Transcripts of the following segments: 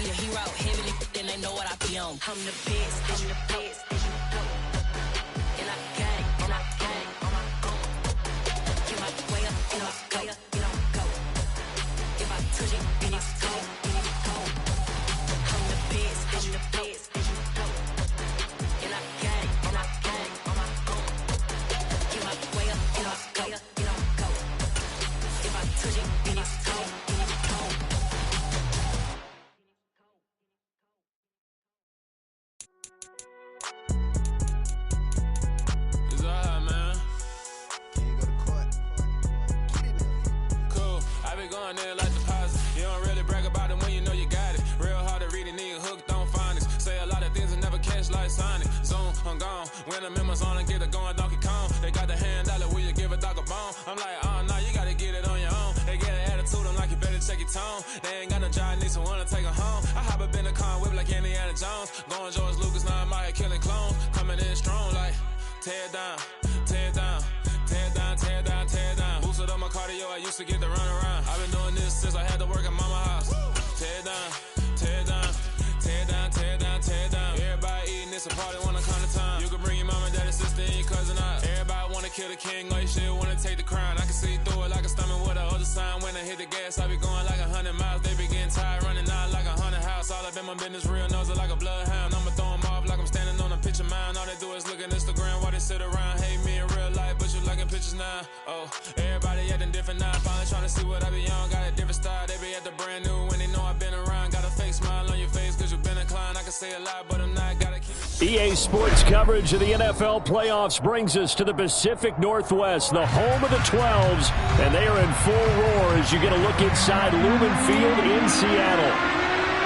be the hero. Heavily, then they know what I be on. I'm the best, I'm the best. And I got it, and I got it on my own. Get my way up, and I go, and I go. If I touch it, then it's cold, then it's cold. I'm the best, I'm the best. And I got it, and I got it on my own. Get my way up, and I go, and I go. If I touch it, then it's cold, then it's cold. It's all hot, man. Can you go to court? Get it now. Cool. I be going there like deposit. You don't really brag about it when you know you got it. Real hard to read it, nigga hooked on finance. Say a lot of things and never catch like Sonic. Zoom, I'm gone. When I'm in my zone, I get it going Donkey Kong. They got the $100, will you give a dog a bone? I'm like, oh no, you gotta get it on your own. They get an attitude, I'm like, you better check your tone. They ain't got no job, need someone to take her home. I hop up in the car, whip like Indiana Jones. Going George Lucas, now I'm out here killing clones. Coming in strong like, tear down, tear down, tear down, tear down, tear down. Boosted up my cardio, I used to get to run around. I've been doing this since I had to work at mama house. Tear down, tear down, tear down, tear down, tear down. Everybody eating, it's a party when I come to time. You can bring your mama, daddy, sister, and your cousin out. Everybody wanna kill the king, or you shit wanna take the crown. I can see through it like a stomach with a other sign. When I hit the gas, I be going like 100 miles. They be getting tired, running out like 100 house. All up in my business, real nose like a bloodhound. I'ma throw 'em off like I'm standing on a picture mound. All they do is look at Instagram while they sit around. Hate me in real life, but you liking pictures now. Oh, everybody acting different now. Finally trying to see what I be on. Got a different style, they be at the brand new when they know I've been around. Got a fake smile on your face cause you've been inclined. I can say a lot, but I'm not. Gotta keep EA Sports coverage of the NFL playoffs brings us to the Pacific Northwest, the home of the 12s, and they are in full roar as you get a look inside Lumen Field in Seattle.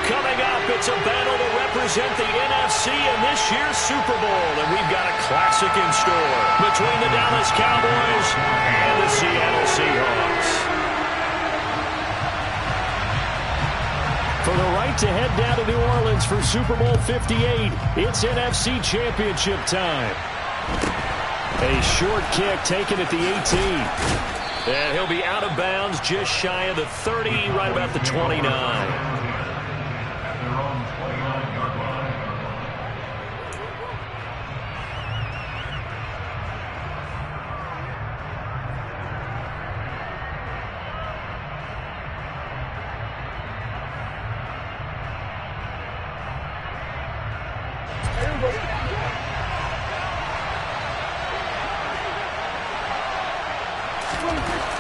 Coming up, it's a battle to represent the NFC in this year's Super Bowl, and we've got a classic in store between the Dallas Cowboys and the Seattle Seahawks. For the right to head down to New Orleans for Super Bowl 58, it's NFC Championship time. A short kick taken at the 18. And he'll be out of bounds just shy of the 30, right about the 29.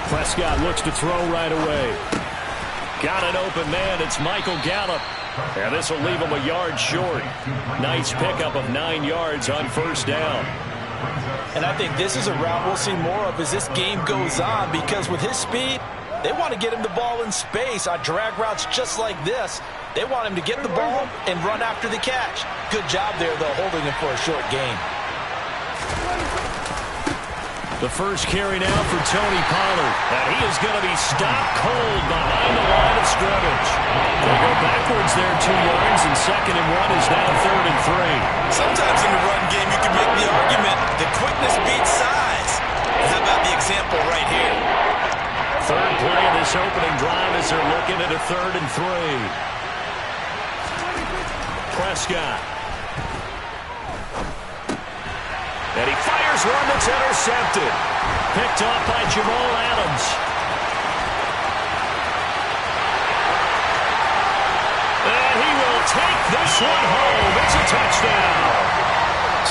Prescott looks to throw right away. Got an open man. It's Michael Gallup. And this will leave him a yard short. Nice pickup of 9 yards on first down. And I think this is a route we'll see more of as this game goes on, because with his speed, they want to get him the ball in space on drag routes just like this. They want him to get the ball and run after the catch. Good job there, though, holding him for a short gain. The first carry now for Tony Pollard. And he is going to be stopped cold behind the line of scrimmage. They go backwards there 2 yards, and 2nd and 1 is now 3rd and 3. Sometimes in the run game you can make the argument that quickness beats size. How about the example right here? Third play of this opening drive as they're looking at a 3rd and 3. Prescott. And he fires one that's intercepted. Picked off by Jamal Adams. And he will take this one home. It's a touchdown.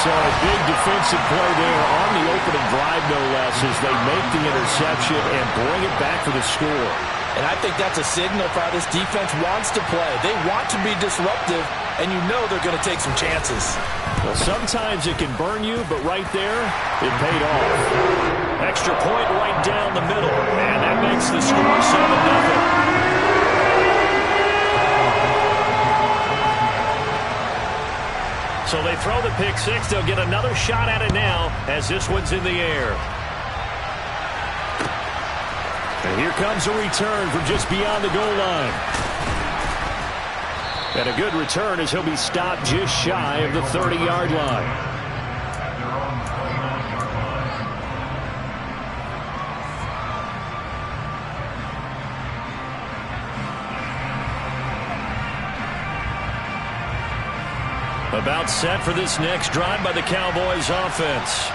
So a big defensive play there on the opening drive, no less, as they make the interception and bring it back for the score. And I think that's a signal for how this defense wants to play. They want to be disruptive, and you know they're going to take some chances. Well, sometimes it can burn you, but right there, it paid off. Extra point right down the middle, and that makes the score 7-0. So they throw the pick six. They'll get another shot at it now as this one's in the air. And here comes a return from just beyond the goal line. And a good return as he'll be stopped just shy of the 30-yard line. About set for this next drive by the Cowboys offense.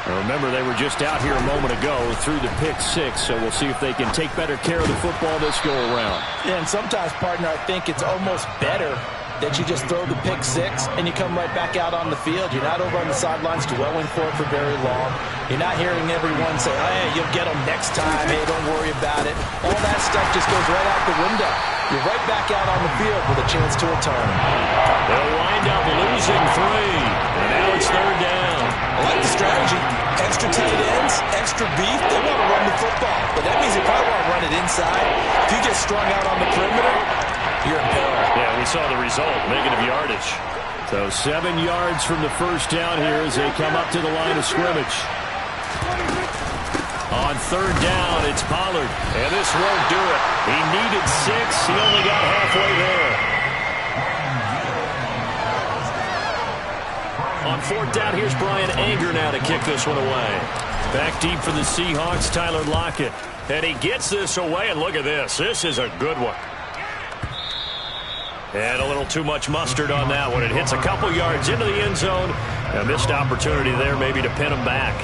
Now remember, they were just out here a moment ago through the pick six, so we'll see if they can take better care of the football this go-around. Yeah, and sometimes, partner, I think it's almost better that you just throw the pick six and you come right back out on the field. You're not over on the sidelines dwelling for it for very long. You're not hearing everyone say, hey, you'll get them next time. Hey, don't worry about it. All that stuff just goes right out the window. You're right back out on the field with a chance to return. They'll wind up losing 3, and now it's third down. I like the strategy. Extra tight ends, extra beef. They want to run the football, but that means they probably want to run it inside. If you get strung out on the perimeter, you're in peril. Yeah, we saw the result, negative yardage. So 7 yards from the first down here as they come up to the line of scrimmage. On third down, it's Pollard, and this won't do it. He needed 6. He only got halfway there. On fourth down, here's Brian Anger now to kick this one away. Back deep for the Seahawks, Tyler Lockett. And he gets this away, and look at this. This is a good one. And a little too much mustard on that one. It hits a couple yards into the end zone. A missed opportunity there maybe to pin him back.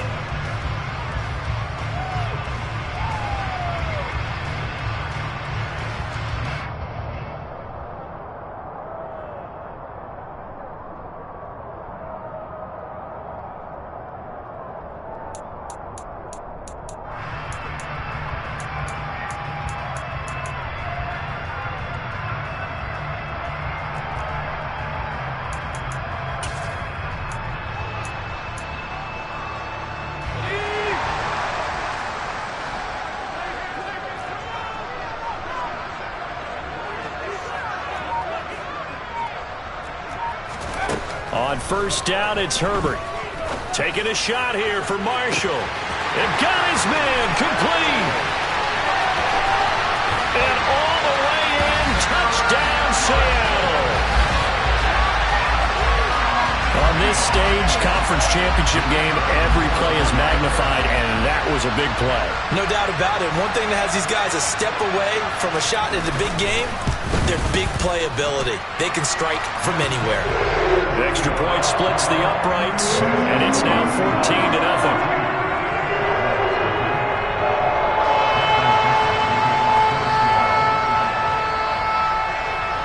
On first down, it's Herbert. Taking a shot here for Marshall. And got his man complete. And all the way in, touchdown Seattle. On this stage, conference championship game, every play is magnified, and that was a big play. No doubt about it. One thing that has these guys a step away from a shot in the big game, their big play ability. They can strike from anywhere. The extra point splits the uprights, and it's now 14-0.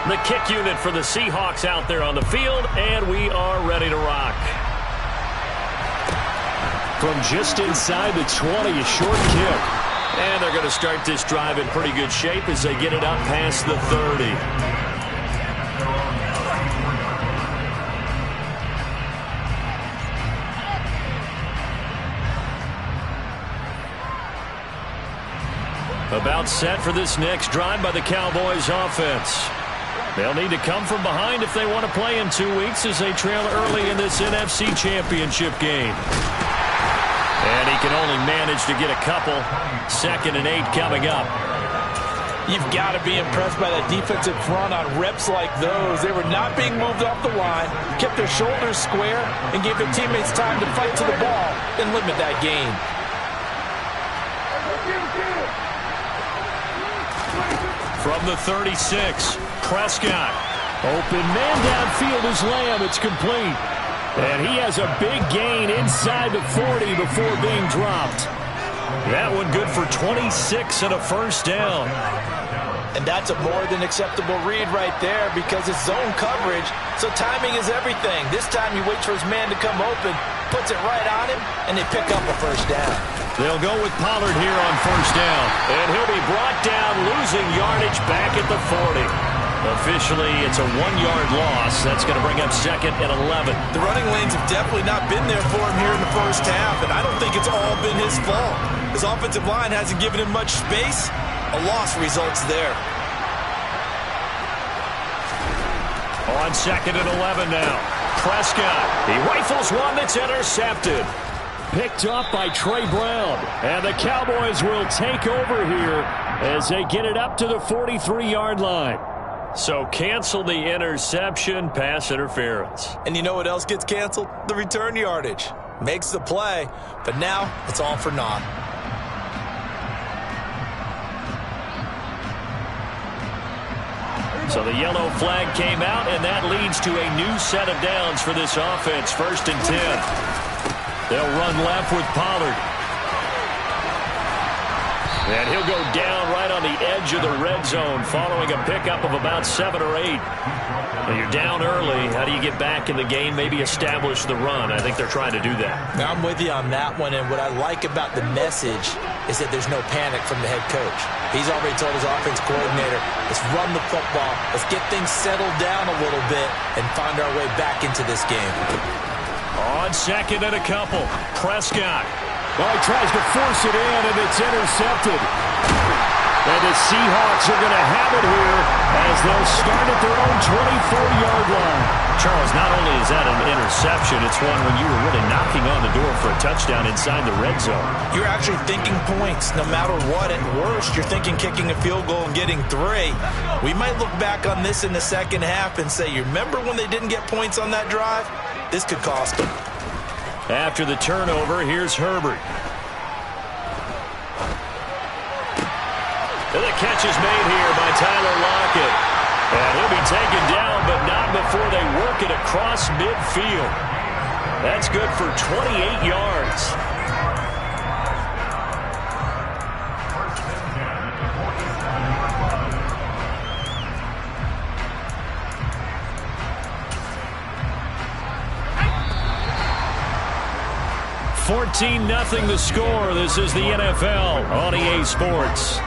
The kick unit for the Seahawks out there on the field, and we are ready to rock. From just inside the 20, a short kick. And they're going to start this drive in pretty good shape as they get it up past the 30. About set for this next drive by the Cowboys offense. They'll need to come from behind if they want to play in 2 weeks as they trail early in this NFC Championship game. And he can only manage to get a couple. 2nd and 8 coming up. You've got to be impressed by that defensive front on reps like those. They were not being moved off the line, kept their shoulders square, and gave their teammates time to fight to the ball and limit that gain. From the 36, Prescott. Open man downfield is Lamb. It's complete. And he has a big gain inside the 40 before being dropped. That one good for 26 and a first down. And that's a more than acceptable read right there because it's zone coverage, so timing is everything. This time he waits for his man to come open, puts it right on him, and they pick up a first down. They'll go with Pollard here on first down. And he'll be brought down, losing yardage back at the 40. Officially, it's a 1-yard loss. That's going to bring up 2nd and 11. The running lanes have definitely not been there for him here in the first half, and I don't think it's all been his fault. His offensive line hasn't given him much space. A loss results there. On 2nd and 11 now. Prescott. He rifles one that's intercepted. Picked up by Trey Brown. And the Cowboys will take over here as they get it up to the 43-yard line. So cancel the interception, pass interference. And you know what else gets canceled? The return yardage. Makes the play, but now it's all for naught. So the yellow flag came out, and that leads to a new set of downs for this offense. 1st and 10. They'll run left with Pollard. And he'll go down right on the edge of the red zone following a pickup of about 7 or 8. When you're down early, how do you get back in the game, maybe establish the run? I think they're trying to do that. Now, I'm with you on that one, and what I like about the message is that there's no panic from the head coach. He's already told his offense coordinator, let's run the football, let's get things settled down a little bit and find our way back into this game. On 2nd and a couple, Prescott. Well, he tries to force it in, and it's intercepted. And the Seahawks are going to have it here as they'll start at their own 24-yard line. Charles, not only is that an interception, it's one when you were really knocking on the door for a touchdown inside the red zone. You're actually thinking points no matter what. At worst, you're thinking kicking a field goal and getting 3. We might look back on this in the second half and say, you remember when they didn't get points on that drive? This could cost them. After the turnover, here's Herbert. And the catch is made here by Tyler Lockett. And he'll be taken down, but not before they work it across midfield. That's good for 28 yards. $14-0 the score. This is the NFL on EA Sports.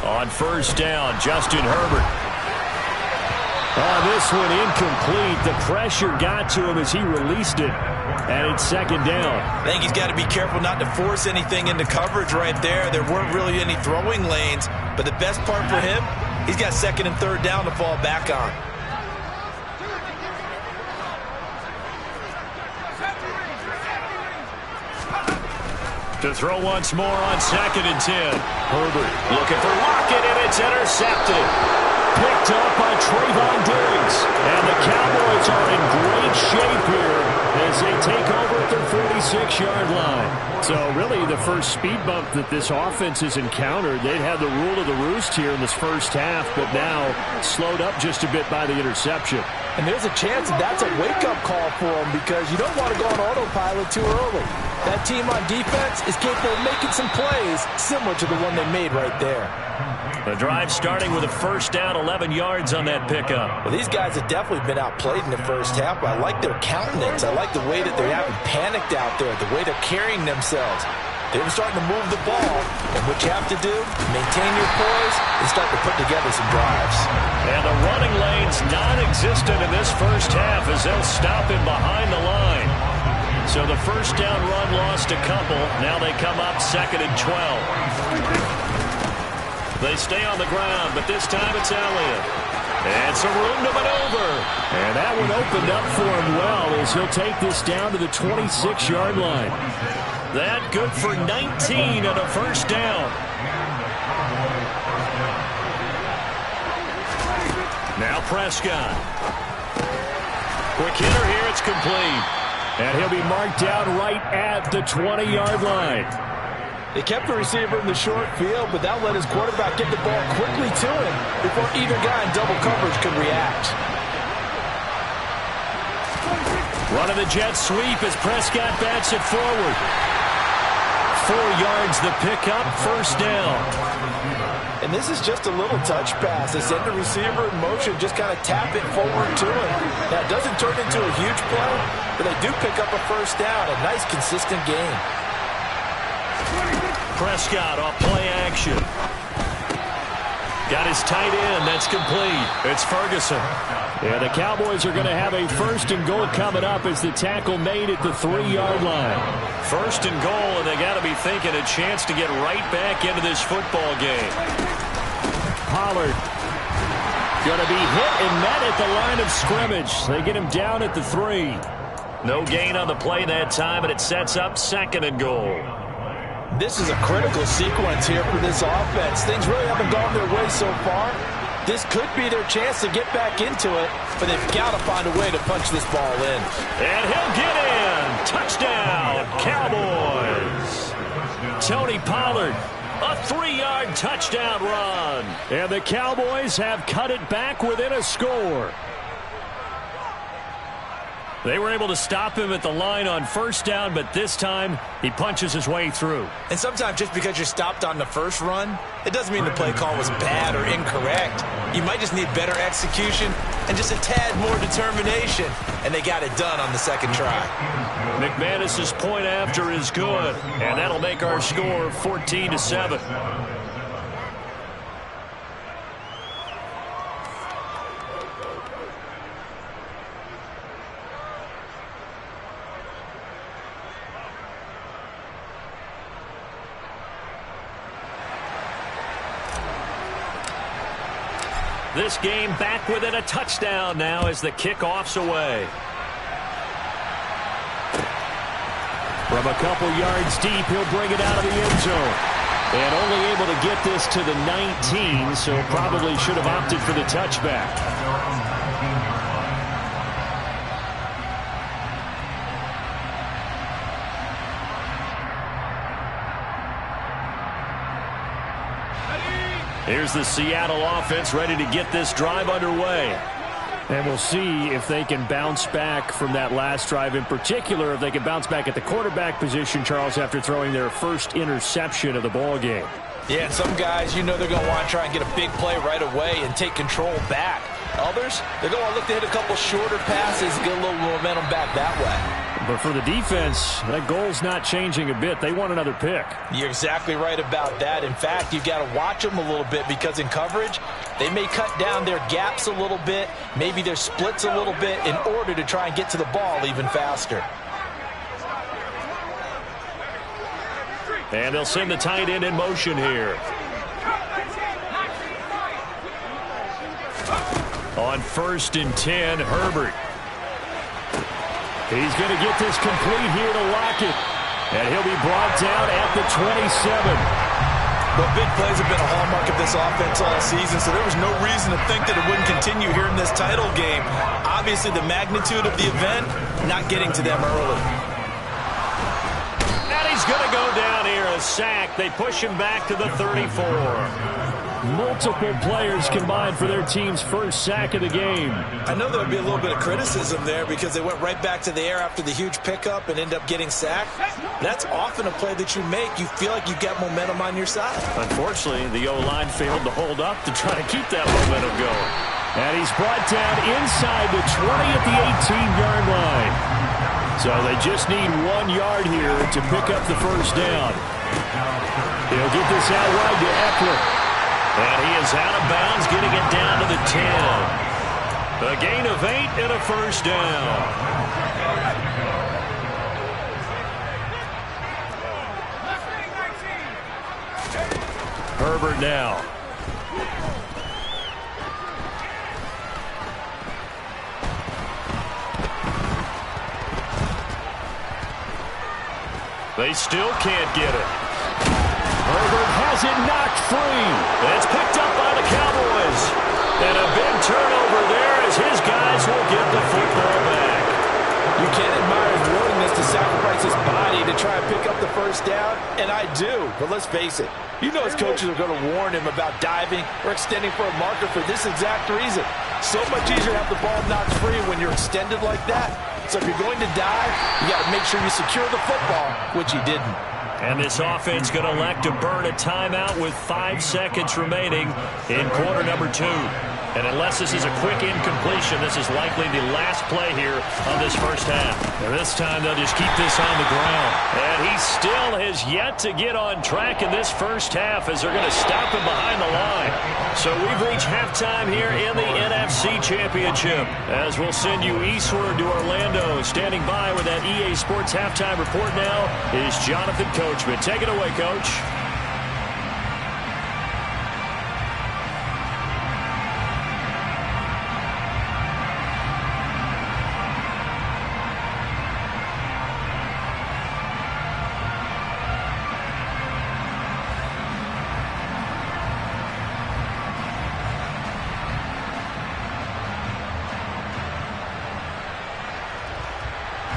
On 1st down, Justin Herbert. This one incomplete. The pressure got to him as he released it. And it's 2nd down. I think he's got to be careful not to force anything into coverage right there. There weren't really any throwing lanes. But the best part for him, he's got 2nd and 3rd down to fall back on. To throw once more on 2nd and 10. Herbert looking for Lockett, and it's intercepted. Picked up by Trayvon Diggs. And the Cowboys are in great shape here as they take over at their 46-yard line. So really the first speed bump that this offense has encountered, they'd had the rule of the roost here in this first half, but now slowed up just a bit by the interception. And there's a chance that that's a wake-up call for them because you don't want to go on autopilot too early. That team on defense is capable of making some plays similar to the one they made right there. The drive starting with a 1st down, 11 yards on that pickup. Well, these guys have definitely been outplayed in the first half, but I like their countenance. I like the way that they haven't panicked out there, the way they're carrying themselves. They're starting to move the ball, and what you have to do, maintain your poise and start to put together some drives. And the running lane's non-existent in this first half as they'll stop him behind the line. So the 1st down run lost a couple. Now they come up 2nd and 12. They stay on the ground, but this time it's Elliott. And some room to maneuver. And that one opened up for him well as he'll take this down to the 26-yard line. That good for 19 and a 1st down. Now Prescott. Quick hitter here, it's complete. And he'll be marked down right at the 20-yard line. They kept the receiver in the short field, but that let his quarterback get the ball quickly to him before either guy in double coverage could react. Running the jet sweep as Prescott bats it forward. 4 yards the pickup, 1st down. And this is just a little touch pass. They send the receiver in motion, just kind of tap it forward to him. Now, it doesn't turn into a huge play, but they do pick up a 1st down. A nice, consistent game. Prescott off play action. Got his tight end. That's complete. It's Ferguson. Yeah, the Cowboys are going to have a 1st and goal coming up as the tackle made at the 3-yard line. 1st and goal, and they got to be thinking a chance to get right back into this football game. Pollard going to be hit and met at the line of scrimmage. They get him down at the 3. No gain on the play that time, and it sets up 2nd and goal. This is a critical sequence here for this offense. Things really haven't gone their way so far. This could be their chance to get back into it, but they've got to find a way to punch this ball in. And he'll get in. Touchdown, Cowboys. Tony Pollard, a 3-yard touchdown run. And the Cowboys have cut it back within a score. They were able to stop him at the line on 1st down, but this time he punches his way through. And sometimes just because you're stopped on the first run, it doesn't mean the play call was bad or incorrect. You might just need better execution and just a tad more determination, and they got it done on the 2nd try. McManus's point after is good, and that'll make our score 14-7. This game back within a touchdown now as the kickoff's away. From a couple yards deep, he'll bring it out of the end zone. And only able to get this to the 19, so probably should have opted for the touchback. Here's the Seattle offense ready to get this drive underway. And we'll see if they can bounce back from that last drive, in particular if they can bounce back at the quarterback position, Charles, after throwing their first interception of the ball game. Yeah, and some guys, you know they're going to want to try and get a big play right away and take control back. Others, they're going to look to hit a couple shorter passes and get a little momentum back that way. But for the defense, that goal's not changing a bit. They want another pick. You're exactly right about that. In fact, you've got to watch them a little bit because in coverage, they may cut down their gaps a little bit, maybe their splits a little bit in order to try and get to the ball even faster. And they'll send the tight end in motion here. On 1st and 10, Herbert. He's going to get this complete here to Lockett. And he'll be brought down at the 27. Well, big plays have been a hallmark of this offense all season, so there was no reason to think that it wouldn't continue here in this title game. Obviously, the magnitude of the event, not getting to them early. And he's going to go down here, a sack. They push him back to the 34. Multiple players combined for their team's first sack of the game. I know there would be a little bit of criticism there because they went right back to the air after the huge pickup and end up getting sacked. That's often a play that you make. You feel like you've got momentum on your side. Unfortunately, the O-line failed to hold up to try to keep that momentum going. And he's brought down inside the 20 at the 18-yard line. So they just need 1 yard here to pick up the first down. He'll get this out wide to Eckler. And he is out of bounds, getting it down to the 10. A gain of 8 and a first down. Herbert now. They still can't get it. Herbert has it knocked free. It's picked up by the Cowboys. And a big turnover there as his guys will get the football back. You can't admire his willingness to sacrifice his body to try and pick up the first down, and I do. But let's face it, you know his coaches are going to warn him about diving or extending for a marker for this exact reason. So much easier to have the ball knocked free when you're extended like that. So if you're going to dive, you got to make sure you secure the football, which he didn't. And this offense going to elect to burn a timeout with 5 seconds remaining in quarter number 2. And unless this is a quick incompletion, this is likely the last play here of this first half. And this time they'll just keep this on the ground. And he still has yet to get on track in this first half as they're going to stop him behind the line. So we've reached halftime here in the NFC Championship. As we'll send you eastward to Orlando. Standing by with that EA Sports halftime report now is Jonathan Coachman. Take it away, Coach.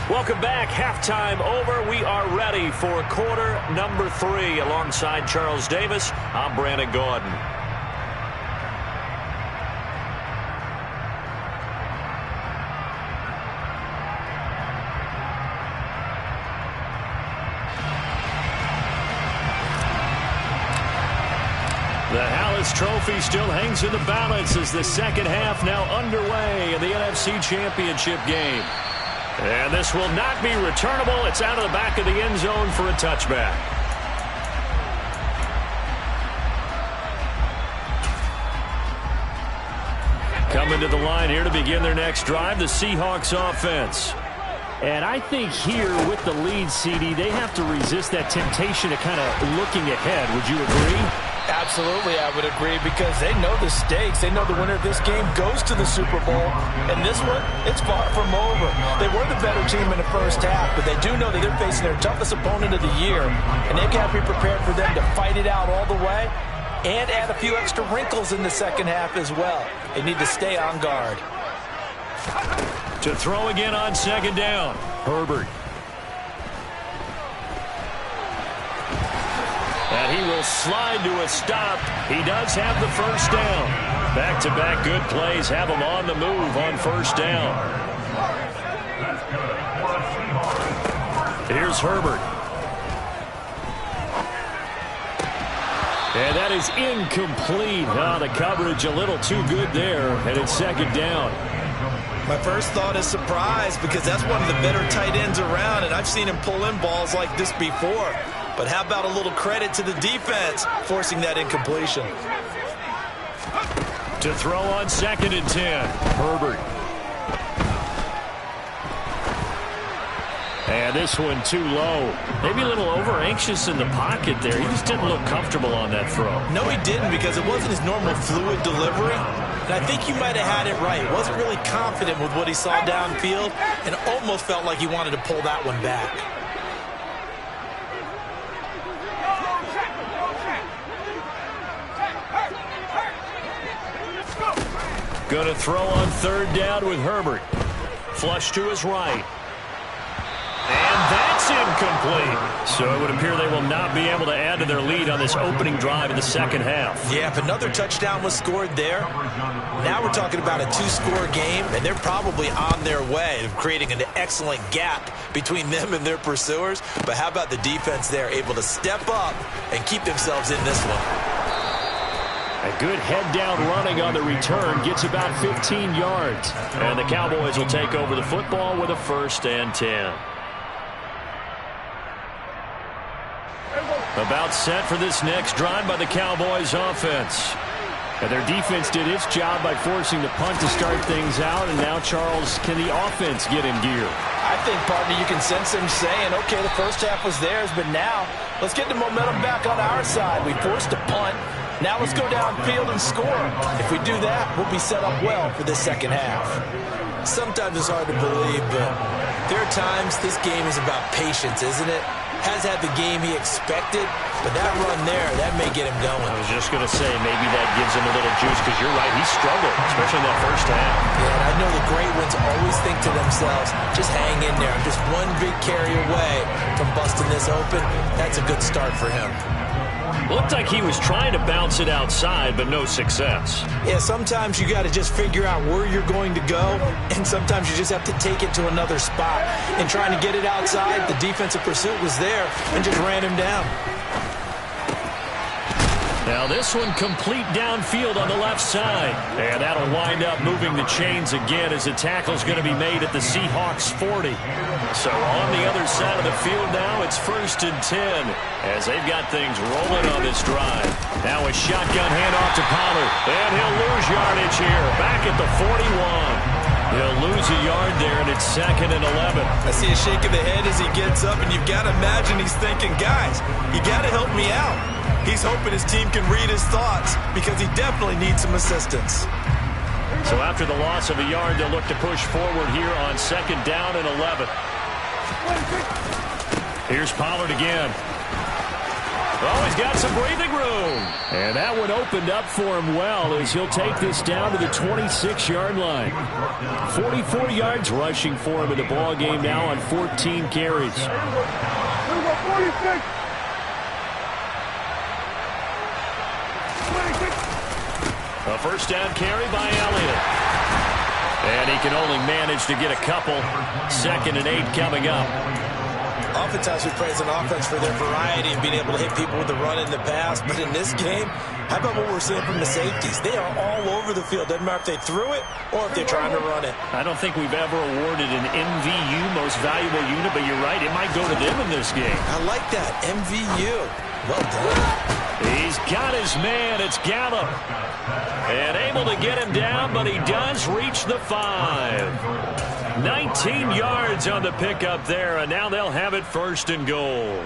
Welcome back. Halftime over. We are ready for quarter number 3. Alongside Charles Davis, I'm Brandon Gaudin. The Hallis Trophy still hangs in the balance as the second half now underway in the NFC Championship game. And this will not be returnable. It's out of the back of the end zone for a touchback. Coming to the line here to begin their next drive, the Seahawks offense. And I think here with the lead, CD, they have to resist that temptation of kind of looking ahead. Would you agree? Absolutely, I would agree, because they know the stakes. They know the winner of this game goes to the Super Bowl. And this one, it's far from over. They were the better team in the first half, but they do know that they're facing their toughest opponent of the year. And they've got to be prepared for them to fight it out all the way and add a few extra wrinkles in the second half as well. They need to stay on guard. To throw again on second down, Herbert. And he will slide to a stop. He does have the first down. Back-to-back good plays have him on the move on first down. Here's Herbert. And that is incomplete. Oh, the coverage a little too good there, and it's second down. My first thought is surprise, because that's one of the better tight ends around, and I've seen him pull in balls like this before. But how about a little credit to the defense forcing that incompletion? To throw on 2nd and 10, Herbert. And this one too low. Maybe a little over-anxious in the pocket there. He just didn't look comfortable on that throw. No, he didn't, because it wasn't his normal fluid delivery. And I think you might have had it right. Wasn't really confident with what he saw downfield and almost felt like he wanted to pull that one back. Going to throw on 3rd down with Herbert. Flush to his right. And that's incomplete. So it would appear they will not be able to add to their lead on this opening drive in the second half. Yeah, if another touchdown was scored there, now we're talking about a 2-score game, and they're probably on their way of creating an excellent gap between them and their pursuers. But how about the defense there, able to step up and keep themselves in this one? A good head-down running on the return gets about 15 yards. And the Cowboys will take over the football with a 1st and 10. About set for this next drive by the Cowboys offense. And their defense did its job by forcing the punt to start things out. And now, Charles, can the offense get in gear? I think, partner, you can sense him saying, okay, the first half was theirs, but now let's get the momentum back on our side. We forced a punt. Now let's go downfield and score. If we do that, we'll be set up well for this second half. Sometimes it's hard to believe, but there are times this game is about patience, isn't it? Has had the game he expected, but that run there, that may get him going. I was just going to say, maybe that gives him a little juice, because you're right, he struggled, especially in that first half. Yeah, and I know the great ones always think to themselves, just hang in there. Just one big carry away from busting this open. That's a good start for him. Looked like he was trying to bounce it outside, but no success. Yeah, sometimes you got to just figure out where you're going to go, and sometimes you just have to take it to another spot. And trying to get it outside, the defensive pursuit was there and just ran him down. Now this one complete downfield on the left side. And that'll wind up moving the chains again as the tackle's going to be made at the Seahawks 40. So on the other side of the field now, it's 1st and 10 as they've got things rolling on this drive. Now a shotgun handoff to Pollard. And he'll lose yardage here. Back at the 41. He'll lose a yard there, and it's 2nd and 11. I see a shake of the head as he gets up, and you've got to imagine he's thinking, guys, you got to help me out. He's hoping his team can read his thoughts because he definitely needs some assistance. So after the loss of a yard, they'll look to push forward here on 2nd down and 11. Here's Pollard again. Oh, he's got some breathing room. And that one opened up for him well as he'll take this down to the 26-yard line. 44 yards rushing for him in the ball game now on 14 carries. A 1st down carry by Elliott. And he can only manage to get a couple. 2nd and 8 coming up. Oftentimes we praise an offense for their variety and being able to hit people with the run in the pass. But in this game, how about what we're seeing from the safeties? They are all over the field. Doesn't matter if they threw it or if they're trying to run it. I don't think we've ever awarded an MVU, most valuable unit, but you're right, it might go to them in this game. I like that, MVU. Well done. He's got his man. It's Gallup. And able to get him down, but he does reach the 5. 19 yards on the pickup there, and now they'll have it 1st and goal.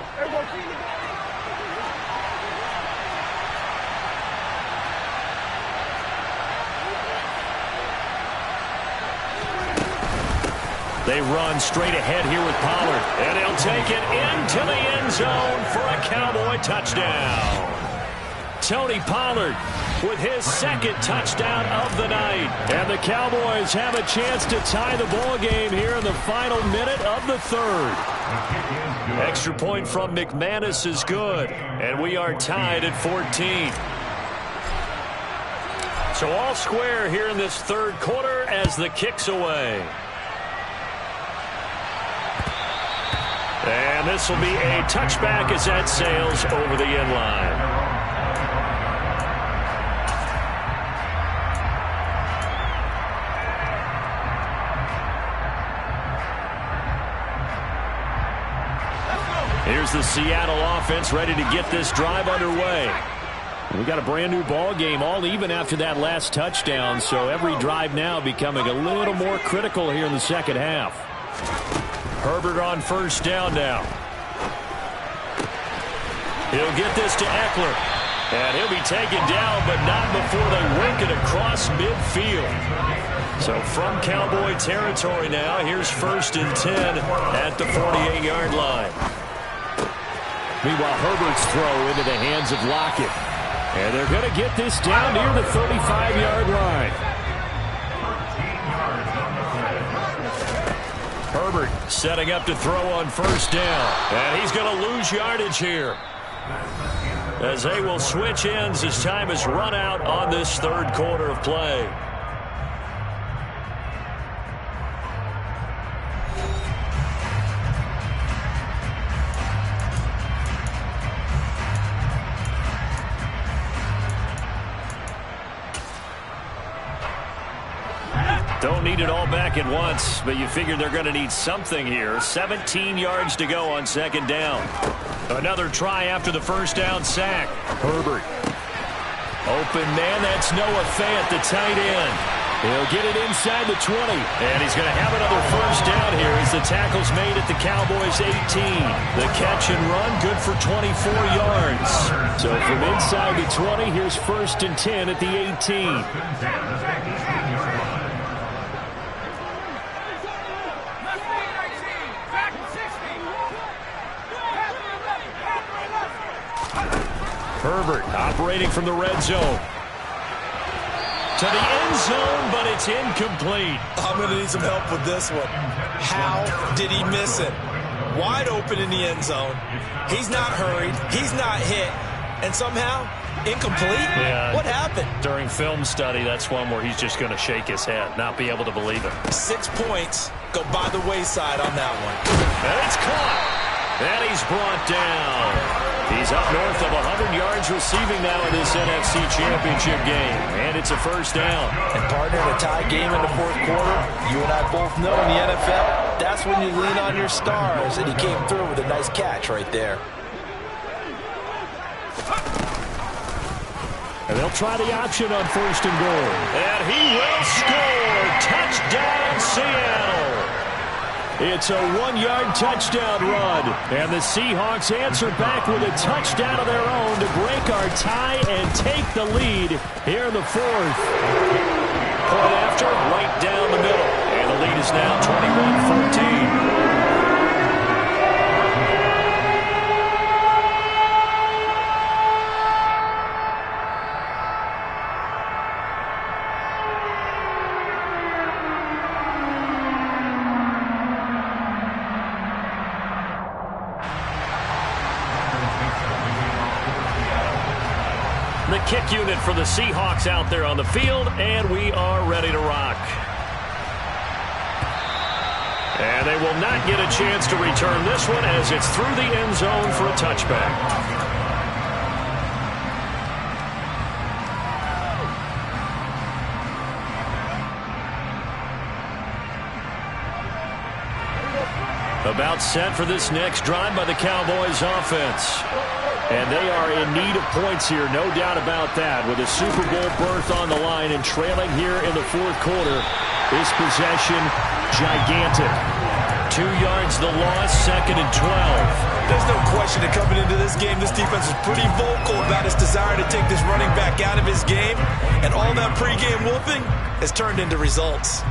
They run straight ahead here with Pollard, and he'll take it into the end zone for a Cowboy touchdown. Tony Pollard with his 2nd touchdown of the night. And the Cowboys have a chance to tie the ball game here in the final minute of the 3rd. Extra point from McManus is good, and we are tied at 14. So all square here in this 3rd quarter as the kick's away. And this will be a touchback as that sails over the end line. Here's the Seattle offense ready to get this drive underway. We got a brand new ball game, all even after that last touchdown, so every drive now becoming a little more critical here in the 2nd half. Herbert on 1st down now. He'll get this to Eckler. And he'll be taken down, but not before they work it across midfield. So from Cowboy territory now, here's 1st and 10 at the 48-yard line. Meanwhile, Herbert's throw into the hands of Lockett. And they're going to get this down near the 35-yard line. Herbert setting up to throw on 1st down. And he's going to lose yardage here, as they will switch ends as time has run out on this 3rd quarter of play. Don't need it all back at once, but you figure they're going to need something here. 17 yards to go on 2nd down. Another try after the 1st down sack. Herbert. Open man, that's Noah Fant, the tight end. He'll get it inside the 20. And he's going to have another 1st down here as the tackle's made at the Cowboys' 18. The catch and run, good for 24 yards. So from inside the 20, here's 1st and 10 at the 18. Herbert operating from the red zone. To the end zone, but it's incomplete. I'm going to need some help with this one. How did he miss it? Wide open in the end zone. He's not hurried. He's not hit. And somehow, incomplete? Yeah. What happened? During film study, that's one where he's just going to shake his head, not be able to believe it. 6 points go by the wayside on that one. And it's caught. And he's brought down. He's He's up north of 100 yards receiving now in this NFC Championship game. And it's a first down. And partner, in a tie game in the fourth quarter, you and I both know in the NFL, that's when you lean on your stars. And he came through with a nice catch right there. And they'll try the option on first and goal. And he will score. Touchdown, Seattle. It's a 1-yard touchdown run. And the Seahawks answer back with a touchdown of their own to break our tie and take the lead here in the fourth. Point after, right down the middle. And the lead is now 21-14. The kick unit for the Seahawks out there on the field, and we are ready to rock. And they will not get a chance to return this one as it's through the end zone for a touchback. About set for this next drive by the Cowboys offense. And they are in need of points here, no doubt about that. With a Super Bowl berth on the line and trailing here in the fourth quarter, this possession gigantic. 2 yards the loss, 2nd and 12. There's no question that coming into this game, this defense is pretty vocal about its desire to take this running back out of his game. And all that pregame wolfing has turned into results.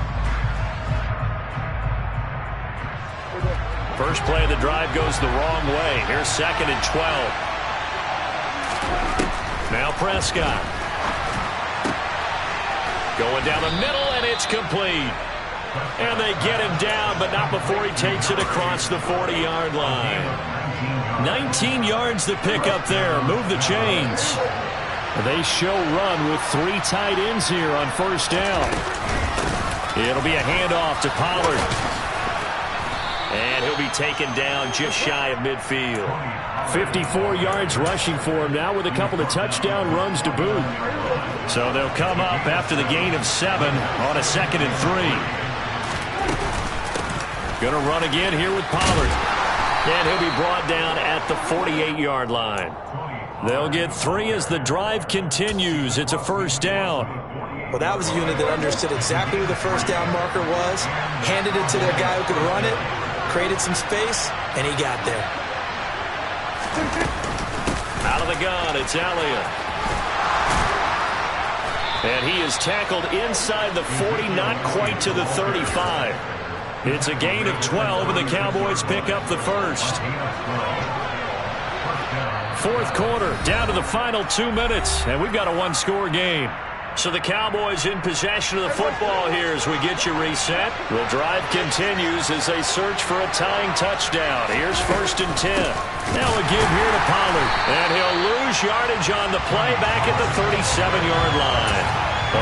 First play of the drive goes the wrong way. Here's 2nd and 12. Now Prescott. Going down the middle, and it's complete. And they get him down, but not before he takes it across the 40-yard line. 19 yards to pick up there. Move the chains. They show run with 3 tight ends here on first down. It'll be a handoff to Pollard. And he'll be taken down just shy of midfield. 54 yards rushing for him now with a couple of touchdown runs to boot. So they'll come up after the gain of 7 on a 2nd and 3. Going to run again here with Pollard. And he'll be brought down at the 48-yard line. They'll get 3 as the drive continues. It's a first down. Well, that was a unit that understood exactly where the first down marker was, handed it to their guy who could run it, created some space, and he got there. Out of the gun, it's Elliott. And he is tackled inside the 40, not quite to the 35. It's a gain of 12, and the Cowboys pick up the first. Fourth quarter, down to the final 2 minutes, and we've got a 1-score game. So the Cowboys in possession of the football here as we get you reset. The drive continues as they search for a tying touchdown. Here's 1st and 10. Now a give here to Pollard. And he'll lose yardage on the play back at the 37-yard line.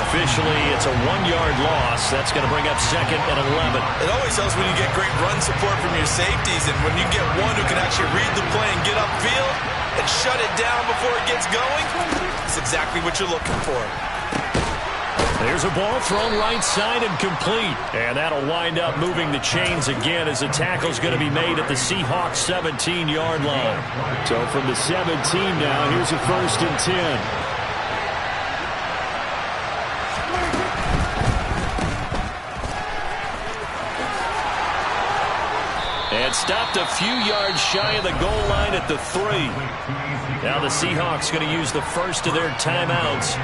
Officially, it's a 1-yard loss. That's going to bring up 2nd and 11. It always helps when you get great run support from your safeties, and when you get one who can actually read the play and get upfield and shut it down before it gets going, it's exactly what you're looking for. There's a ball thrown right side and complete. And that'll wind up moving the chains again as the tackle's going to be made at the Seahawks 17-yard line. So from the 17 now, here's a 1st and 10. And stopped a few yards shy of the goal line at the 3. Now the Seahawks going to use the first of their timeouts.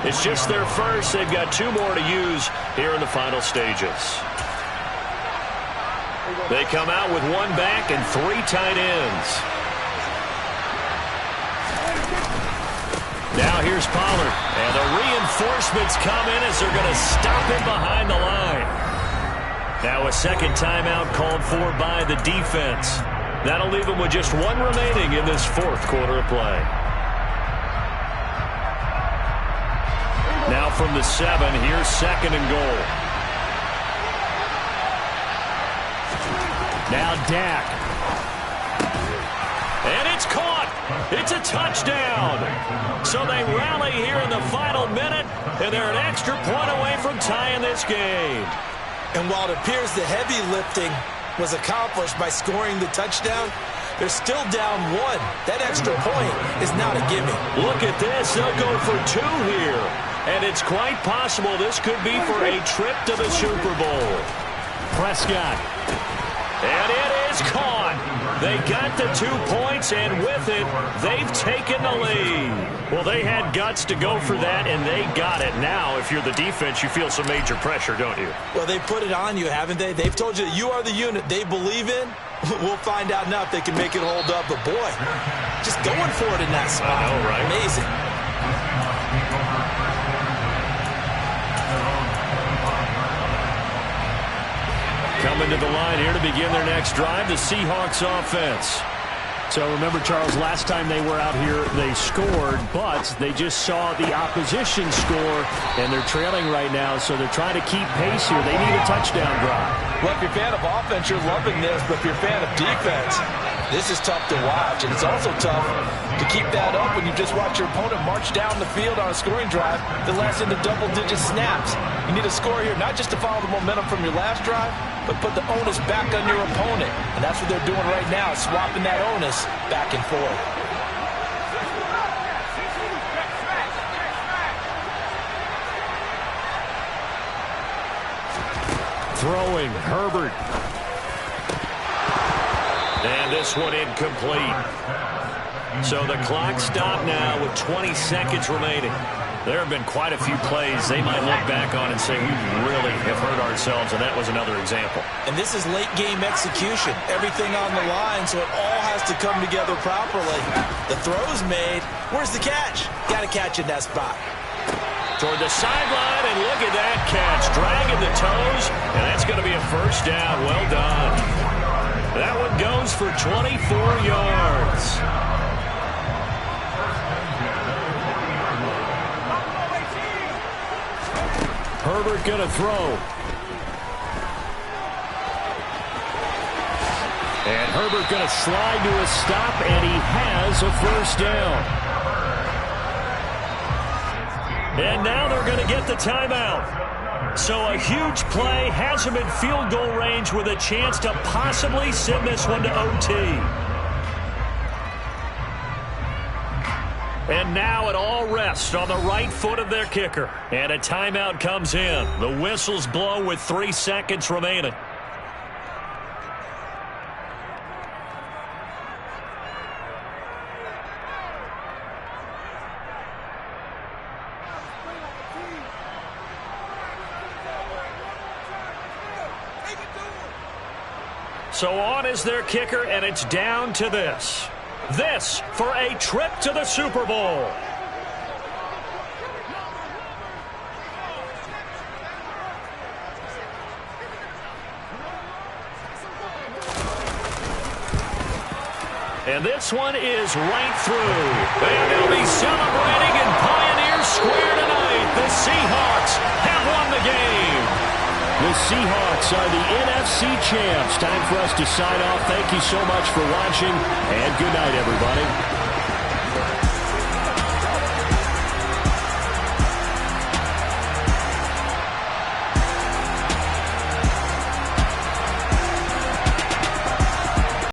It's just their first. They've got 2 more to use here in the final stages. They come out with 1 back and 3 tight ends. Now here's Pollard. And the reinforcements come in as they're going to stop him behind the line. Now a second timeout called for by the defense. That'll leave them with just 1 remaining in this fourth quarter of play. Now from the 7, here's 2nd and goal. Now Dak. And it's caught. It's a touchdown. So they rally here in the final minute, and they're an extra point away from tying this game. And while it appears the heavy lifting was accomplished by scoring the touchdown, they're still down 1. That extra point is not a gimme. Look at this. They'll go for 2 here. And it's quite possible this could be for a trip to the Super Bowl. Prescott. And it is caught. They got the 2 points, and with it, they've taken the lead. Well, they had guts to go for that, and they got it. Now, if you're the defense, you feel some major pressure, don't you? Well, they put it on you, haven't they? They've told you that you are the unit they believe in. We'll find out now if they can make it hold up. But, boy, just going for it in that spot. I know, right? Amazing. Coming to the line here to begin their next drive, the Seahawks offense. So remember, Charles, last time they were out here, they scored, but they just saw the opposition score, and they're trailing right now, so they're trying to keep pace here. They need a touchdown drive. Well, if you're a fan of offense, you're loving this, but if you're a fan of defense, this is tough to watch, and it's also tough to keep that up when you just watch your opponent march down the field on a scoring drive that lasts into double-digit snaps. You need a score here, not just to follow the momentum from your last drive, but put the onus back on your opponent. And that's what they're doing right now, swapping that onus back and forth. Throwing, Herbert. And this one incomplete. So the clock stopped now with 20 seconds remaining. There have been quite a few plays they might look back on and say, we really have hurt ourselves, and that was another example. And this is late-game execution. Everything on the line, so it all has to come together properly. The throw's made. Where's the catch? Got to catch in that spot. Toward the sideline, and look at that catch. Dragging the toes, and that's going to be a first down. Well done. That one goes for 24 yards. Herbert going to throw. And Herbert going to slide to a stop, and he has a first down. And now they're going to get the timeout. So a huge play has him in field goal range with a chance to possibly send this one to OT. And now it all rests on the right foot of their kicker. And a timeout comes in. The whistles blow with 3 seconds remaining. So on is their kicker, and it's down to this. This for a trip to the Super Bowl. And this one is right through. And they'll be celebrating in Pioneer Square tonight. The Seahawks have won the game. The Seahawks are the NFC champs. Time for us to sign off. Thank you so much for watching, and good night, everybody.